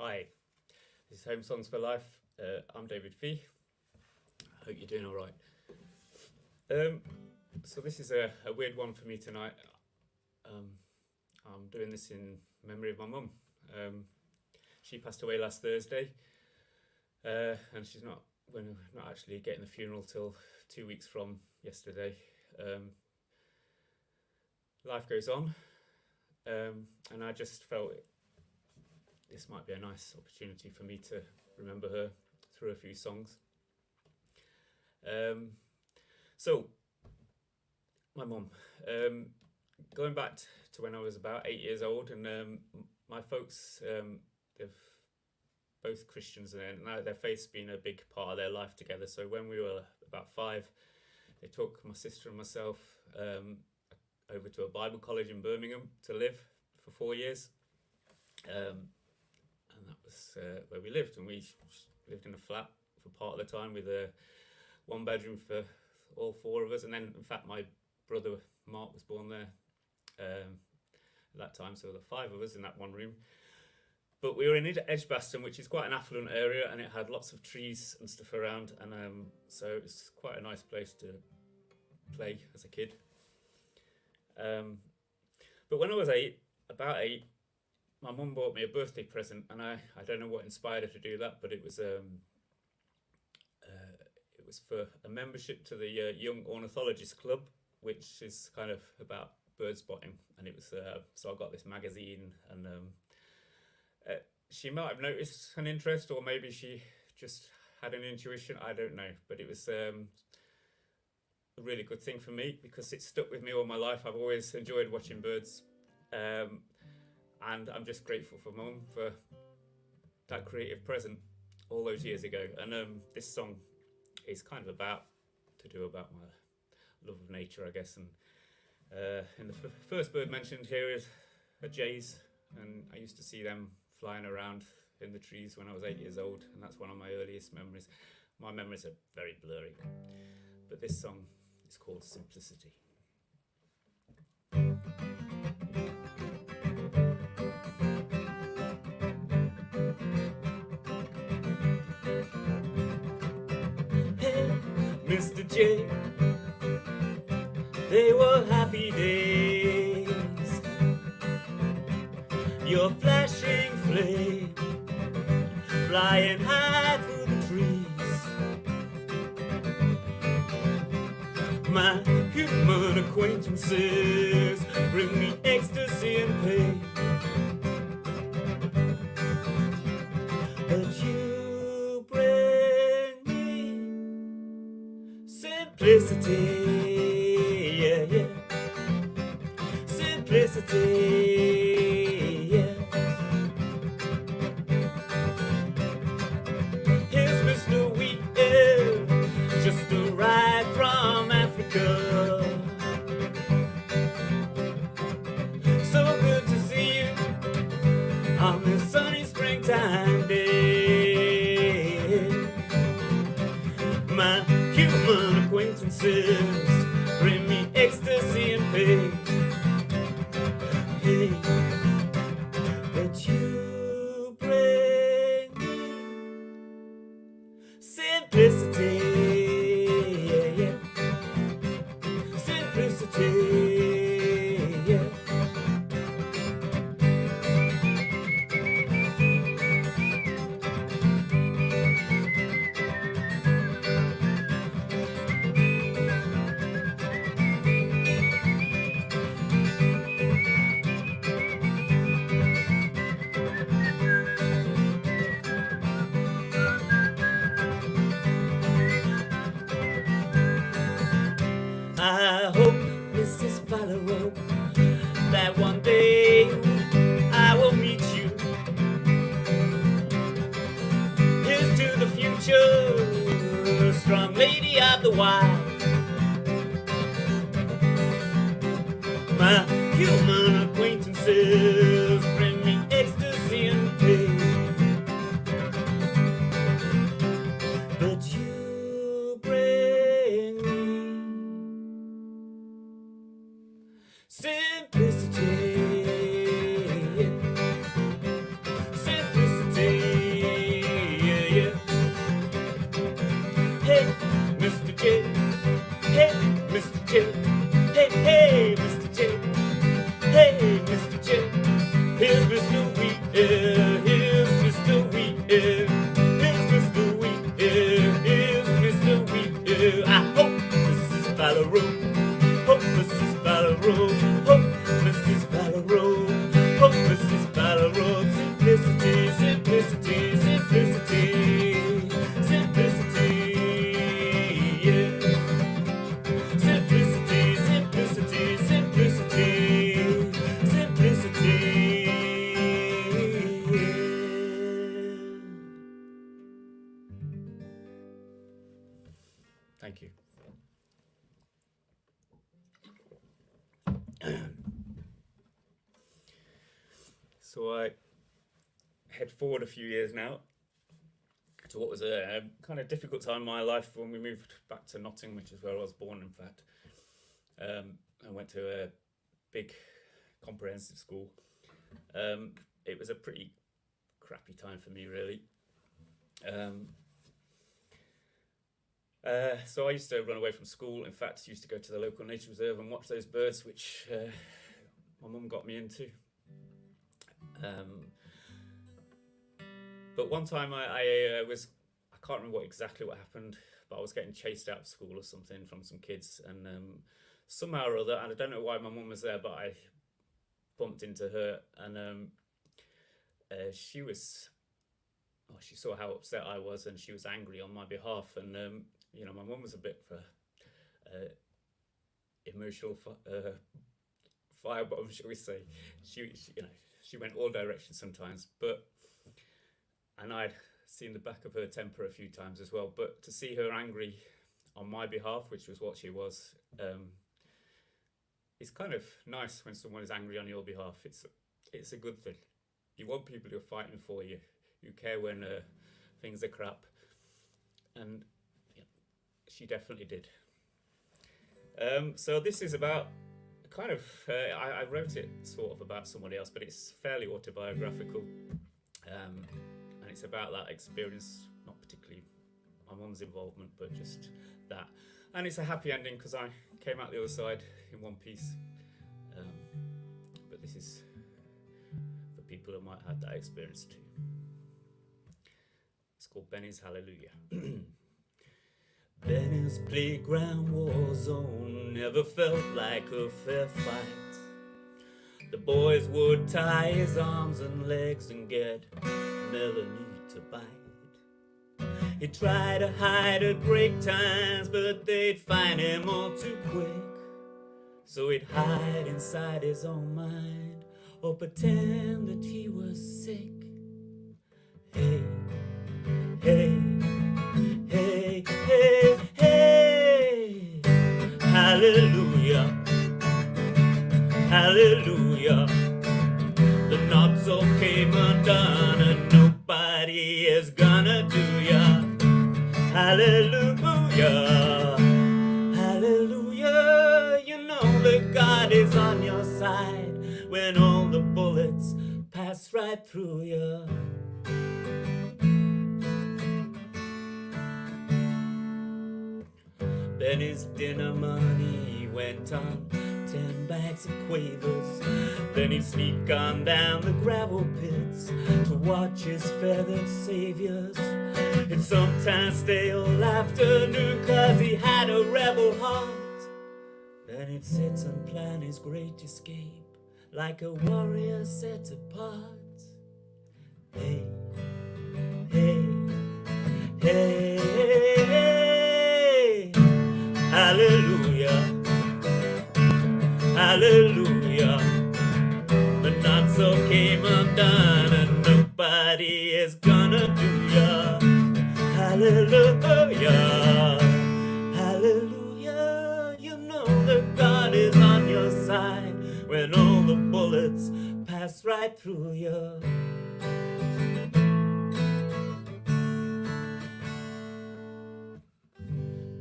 Hi, this is HomeSongs4Life. I'm David Fee. I hope you're doing all right. So this is a weird one for me tonight. I'm doing this in memory of my mum. She passed away last Thursday, and we're not actually getting the funeral till 2 weeks from yesterday. Life goes on, and I just felt this might be a nice opportunity for me to remember her through a few songs. So, my mum, going back to when I was about 8 years old, and my folks, they're both Christians, and their faith's been a big part of their life together. So when we were about 5, they took my sister and myself over to a Bible college in Birmingham to live for 4 years. And that was where we lived, and we lived in a flat for part of the time with a 1-bedroom for all 4 of us. And then, in fact, my brother Mark was born there at that time, so there were 5 of us in that one room. But we were in Edgbaston, which is quite an affluent area, and it had lots of trees and stuff around, and so it was quite a nice place to play as a kid. But when I was about 8, my mum bought me a birthday present, and I don't know what inspired her to do that, but it was for a membership to the Young Ornithologist Club, which is kind of about bird spotting, and it was so I got this magazine, and she might have noticed an interest, or maybe she just had an intuition, I don't know, but it was a really good thing for me because it stuck with me all my life. I've always enjoyed watching birds, and I'm just grateful for Mum for that creative present all those years ago. And this song is kind of about my love of nature, I guess. And the first bird mentioned here is a jays, and I used to see them flying around in the trees when I was 8 years old, and that's one of my earliest memories. My memories are very blurry, but this song is called Simplicity. Mr. J, they were happy days. Your flashing flame, flying high through the trees. My human acquaintances bring me ecstasy and pain, but you bring me simplicity, yeah, yeah. Simplicity, yeah. Here's Mr. Weekend, just arrived from Africa. So good to see you on this sunny springtime day. My human acquaintances bring me ecstasy and pain. Hey, but you bring me simplicity, yeah, yeah. Simplicity, yeah. I hope, Mrs. Follow, that one day I will meet you. Here's to the future, strong lady of the wild. My human acquaintances bring me ecstasy and pain, but you bring simplicity, simplicity. Thank you. So I head forward a few years now to what was a kind of difficult time in my life when we moved back to Nottingham, which is where I was born, in fact. I went to a big comprehensive school. It was a pretty crappy time for me, really. So I used to run away from school. In fact, I used to go to the local nature reserve and watch those birds, which my mum got me into. But one time I can't remember exactly what happened, but I was getting chased out of school or something from some kids, and somehow or other, and I don't know why my mum was there, but I bumped into her, and she saw how upset I was, and she was angry on my behalf, and my mum was a bit of a emotional firebomb, shall we say. She went all directions sometimes, and I'd seen the back of her temper a few times as well, but to see her angry on my behalf, which was what she was, it's kind of nice when someone is angry on your behalf. It's a good thing. You want people who are fighting for you, who care when things are crap, and she definitely did. So this is about kind of, I wrote it sort of about somebody else, but it's fairly autobiographical, and it's about that experience, not particularly my mum's involvement, but just that. And it's a happy ending because I came out the other side in one piece. But this is for people who might have that experience too. It's called Benny's Hallelujah. Benny's playground war zone never felt like a fair fight. The boys would tie his arms and legs and get Melanie to bite. He'd try to hide at break times, but they'd find him all too quick. So he'd hide inside his own mind or pretend that he was sick. Hey, hey, hey, hey, hey, hallelujah, hallelujah. The knots all came undone and nobody is gonna do ya. Hallelujah, hallelujah. You know that God is on your side when all the bullets pass right through you. Benny's dinner money went on 10 bags of quavers. Then he'd sneak on down the gravel pits to watch his feathered saviors. He'd sometimes stay all afternoon 'cause he had a rebel heart. Then he'd sit and plan his great escape like a warrior set apart. Hey, hey, hey, hey, hey. Hallelujah, hallelujah. The knots all came undone and nobody is gonna do ya. Hallelujah, hallelujah. You know that God is on your side when all the bullets pass right through you.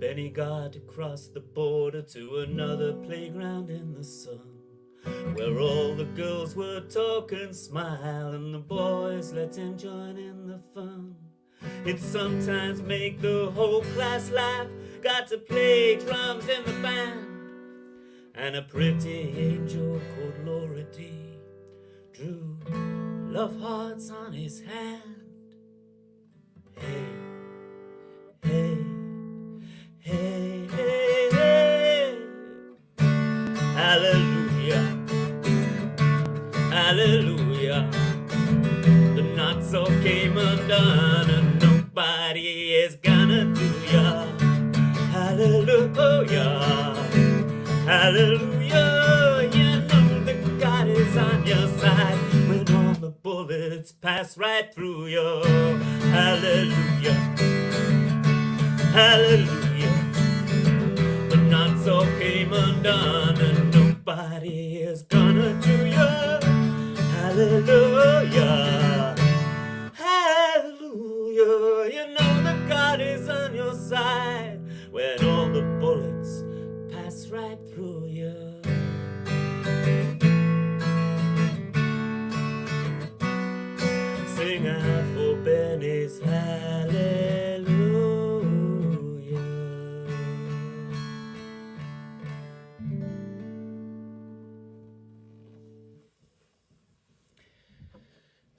Benny got across the border to another playground in the sun, where all the girls would talk and smile and the boys let him join in the fun. He'd sometimes make the whole class laugh, got to play drums in the band, and a pretty angel called Laura D drew love hearts on his hand. Hey, hey, hey, hey, hey. Hallelujah, hallelujah. The knots all came undone and nobody is gonna do ya. Hallelujah, hallelujah. You know that God is on your side when all the bullets pass right through you. Hallelujah, hallelujah. all came undone, and nobody is gonna do you. Hallelujah, hallelujah. You know that God is on your side when all the bullets pass right through you. Sing out for Benny's hallelujah.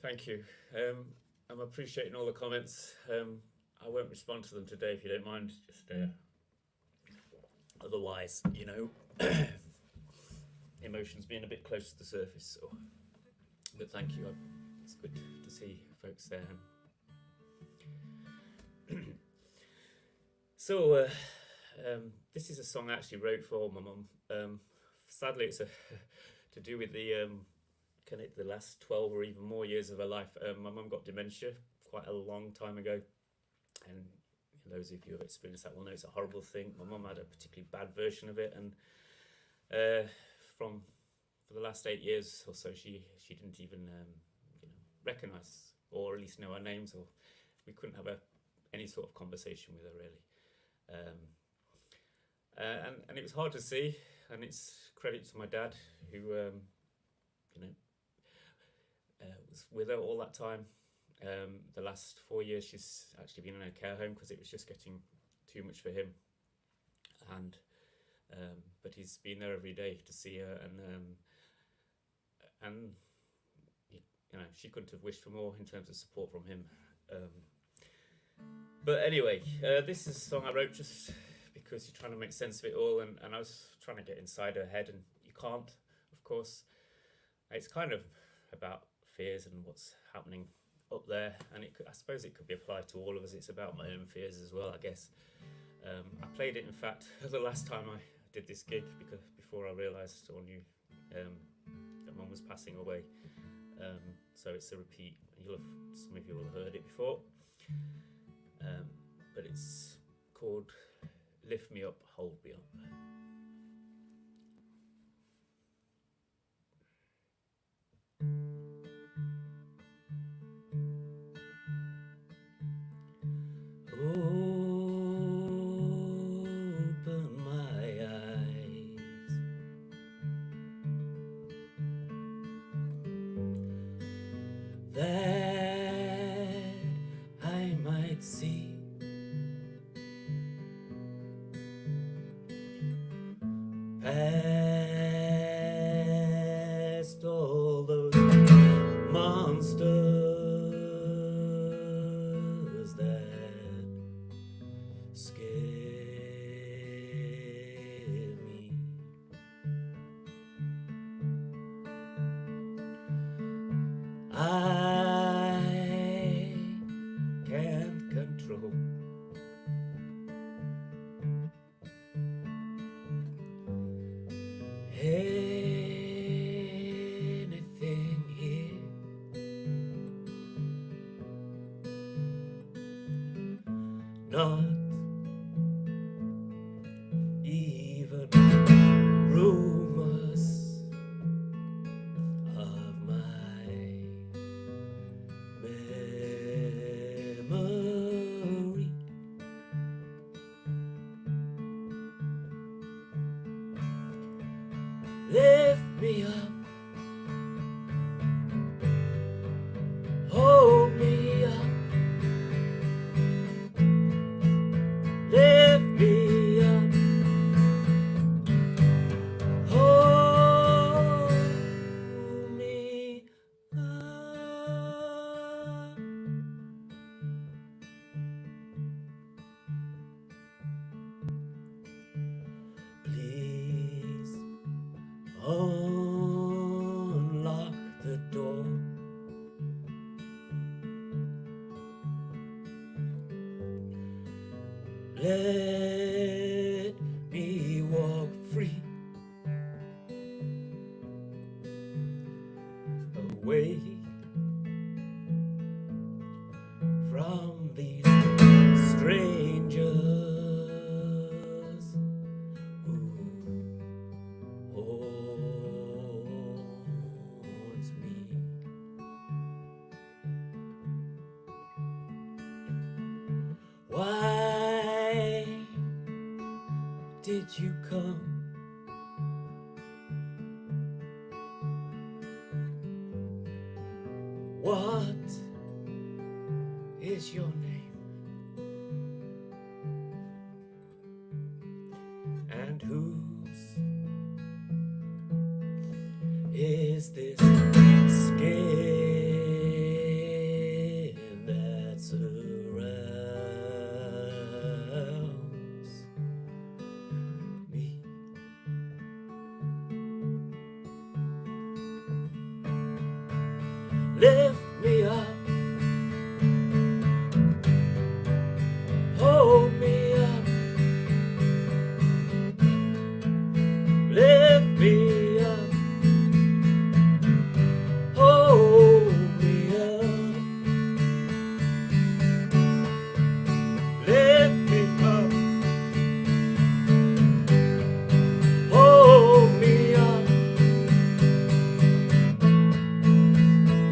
Thank you. I'm appreciating all the comments. I won't respond to them today if you don't mind. Just otherwise, you know, emotions being a bit close to the surface. So. But thank you. It's good to see folks there. So this is a song I actually wrote for my mum. Sadly, it's to do with the the last 12 or even more years of her life. My mum got dementia quite a long time ago, and those of you who have experienced that will know it's a horrible thing. My mum had a particularly bad version of it, and for the last 8 years or so, she didn't even recognise or at least know our names, or we couldn't have any sort of conversation with her really. And it was hard to see, and it's credit to my dad who was with her all that time. The last 4 years she's actually been in a care home because it was just getting too much for him, and but he's been there every day to see her, and she couldn't have wished for more in terms of support from him. But anyway, this is a song I wrote just because you're trying to make sense of it all, and I was trying to get inside her head, and you can't, of course. It's kind of about fears and what's happening up there, and I suppose it could be applied to all of us. It's about my own fears as well, I guess. I played it, in fact, the last time I did this gig, because before I realised or knew that Mum was passing away. So it's a repeat. Some of you will have heard it before. But it's called Lift Me Up, Hold Me Up. Open my eyes, that I might see past all those monsters that scare me. I can't control anything here, not even rumors of my memory. Lift me up, hold me up, lift me up, hold me up. Please unlock the door. Let me walk free away from these strangers who Why did you come? What is your name? And whose is this skin that surrounds me? Lift me up, hold me up, lift me up, hold me up, lift me up, hold me up,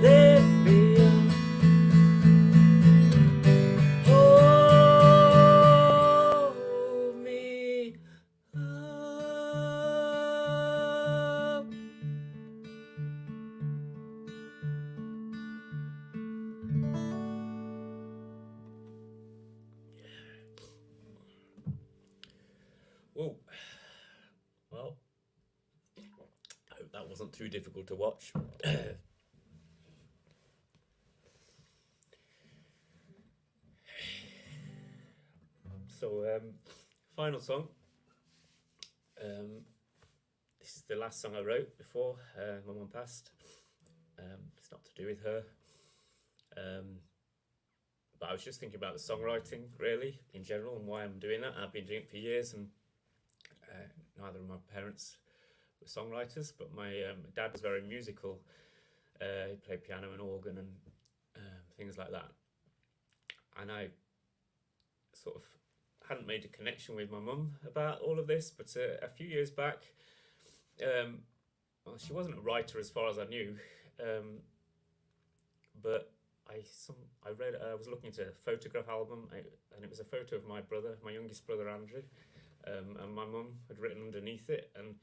lift me up, hold me up. Oh, well, I hope that wasn't too difficult to watch. So, final song. This is the last song I wrote before my mum passed. It's not to do with her. But I was just thinking about the songwriting, really, in general, and why I'm doing that. I've been doing it for years, and neither of my parents were songwriters, but my dad was very musical. He played piano and organ and things like that. And I sort of hadn't made a connection with my mum about all of this, but a few years back, well, she wasn't a writer as far as I knew, but I was looking into a photograph album, and it was a photo of my brother, my youngest brother Andrew, and my mum had written underneath it, and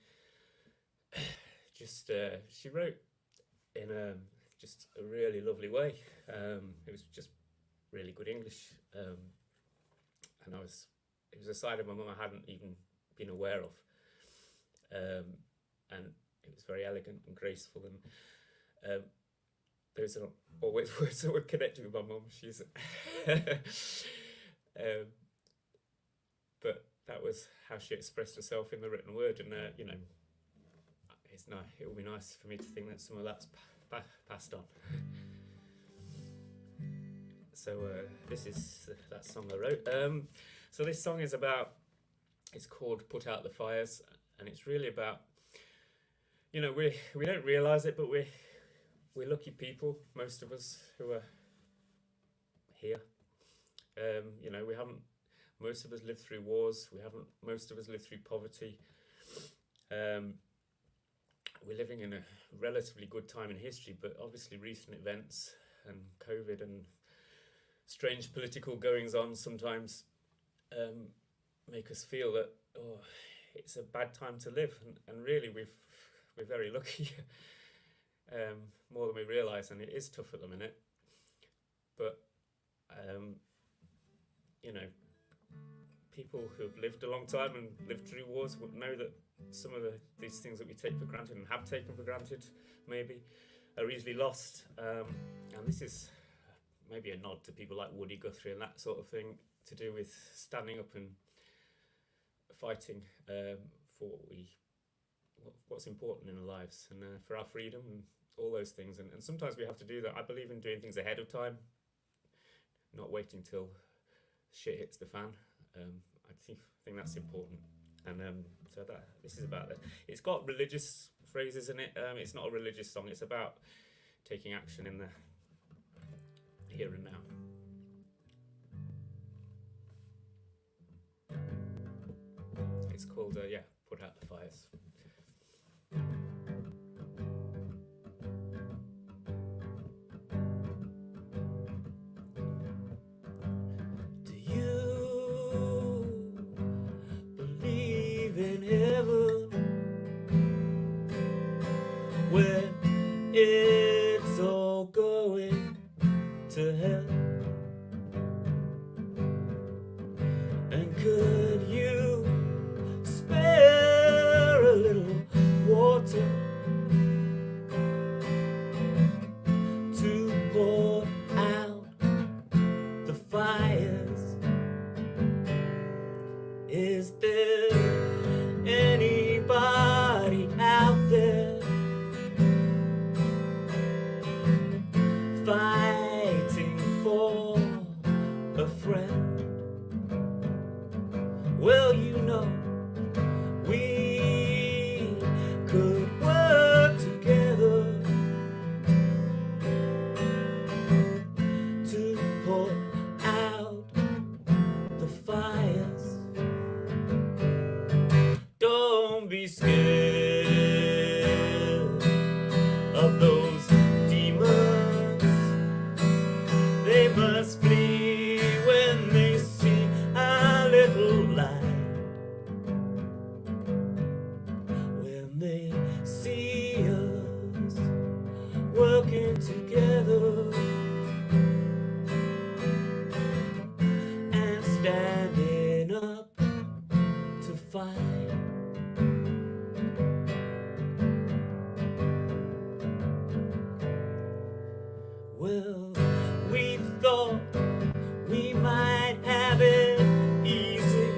just she wrote in just a really lovely way. It was just really good English, and it was a side of my mum I hadn't even been aware of, and it was very elegant and graceful, and those are not always words that were connected with my mum. She's but that was how she expressed herself in the written word, and you know, it's nice. It will be nice for me to think that some of that's passed on. So this is that song I wrote. So this song is about, it's called Put Out the Fires, and it's really about, you know, we don't realise it, but we're lucky people, most of us who are here. You know, most of us lived through wars, most of us lived through poverty. We're living in a relatively good time in history, but obviously recent events and COVID and strange political goings on sometimes make us feel that it's a bad time to live, and really we're very lucky, more than we realise, and it is tough at the minute. But you know, people who have lived a long time and lived through wars would know that some of these things that we take for granted and have taken for granted maybe are easily lost, and this is maybe a nod to people like Woody Guthrie and that sort of thing, to do with standing up and fighting for what's important in our lives, and for our freedom and all those things, and sometimes we have to do that. I believe in doing things ahead of time, not waiting till shit hits the fan. I think that's important, and so this is about that. It's got religious phrases in it. It's not a religious song. It's about taking action in the here and now. It's called Put Out the Fires. Do you going to hell? And could you spare a little water to pour out the fires? Is there anybody out there fighting for a friend? Well, you know, we could work together to put out the fires. Don't be scared of those demons. They must flee when they see our little light. When they see us working together and standing up to fight. Well, we thought we might have it easy,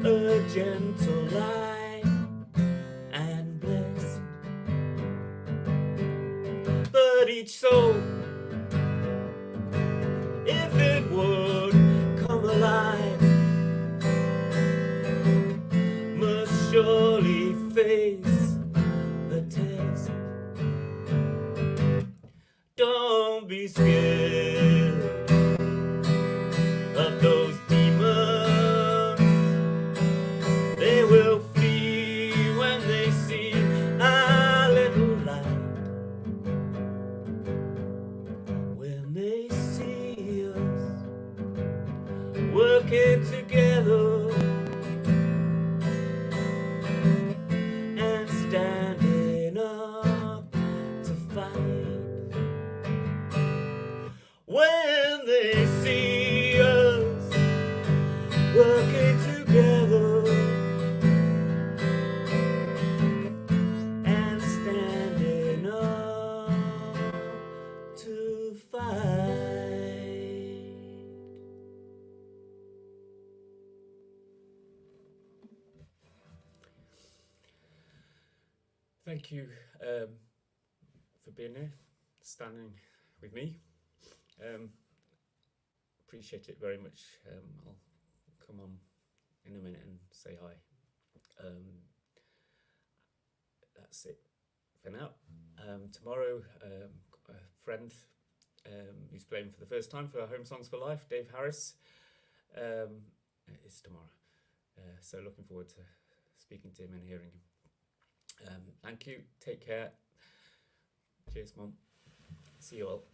a gentle life and blessed. But each soul, if it would come alive, must surely face a test. Don't be scared of those demons. They will flee when they see our little light. When they see us working together and standing up to fight. When they see us working together and standing up to fight. Thank you for being here, standing with me. Appreciate it very much. I'll come on in a minute and say hi. That's it for now. Tomorrow, a friend who's playing for the first time for HomeSongs4Life, Dave Harris, is tomorrow. So looking forward to speaking to him and hearing him. Thank you. Take care. Cheers, Mum. See you all.